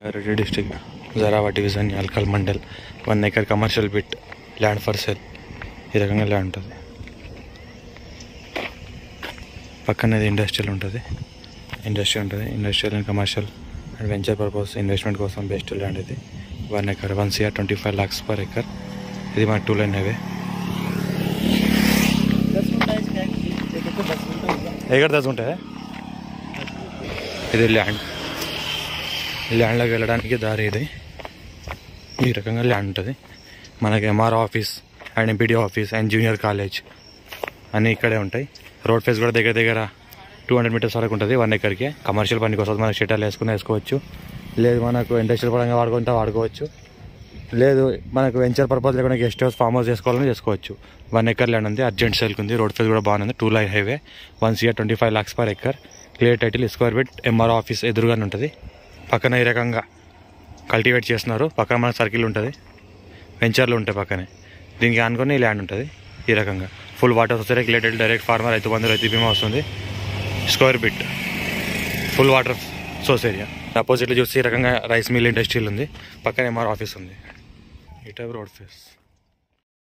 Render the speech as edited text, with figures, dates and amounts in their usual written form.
Reddy district, Zarava division, Yalkal mandal, 1 acre commercial bit, land for sale. ఈ రకంగా land ఉంటుంది. పక్కనది industrial ఉంటుంది. Industrial and commercial and venture purpose investment కోసం best land ఇది. 1 acre 1 CR 25 lakhs per acre. ఇది మన 2 lane highway. ఎక్కడ 10 ఉంటాయి. ఇది ల్యాండ్లోకి వెళ్ళడానికి దారి ఇది. ఈ రకంగా ల్యాండ్ ఉంటుంది. మనకి MR office and MPD office and junior college అన్నీ ఇక్కడే ఉంటాయి. రోడ్ ఫేస్ కూడా దగ్గర 200 meters వరకు ఉంటుంది. 1 acreకి కమర్షియల్ పనికి వస్తుంది. మనకి షెటర్లు వేసుకోవచ్చు. లేదు మనకు ఇండస్ట్రియల్ పరంగా వాడుకోవచ్చు. లేదు మనకు వెంచర్ పర్పస్ లేకుండా గెస్ట్ హౌస్ ఫామ్ హౌస్ చేసుకోవచ్చు. 1 acre ల్యాండ్ ఉంది. అర్జెంట్ సేల్కి ఉంది. రోడ్ ఫేస్ కూడా బాగుంది. 2 lane highway 1 CR 25 lakhs per acre. Clear title square bit MR office ఎదురుగానే ఉంటుంది. పక్కన ఈ రకంగా కల్టివేట్ చేస్తున్నారు. పక్కన మనకు సర్కిల్ ఉంటుంది. వెంచర్లు ఉంటాయి పక్కనే. దీనికి ఆనుకొని ల్యాండ్ ఉంటుంది. ఈ రకంగా ఫుల్ వాటర్ వస్తే clear title direct farmer Rythu Bandhu Rythu Bima వస్తుంది. Square bit full water source area. అపోజిట్లో చూస్తే ఈ రకంగా రైస్ మిల్ ఇండస్ట్రియల్ ఉంది. పక్కన MR ఆఫీస్ ఉంది. ఈ టైప్ రోడ్ ఫేస్.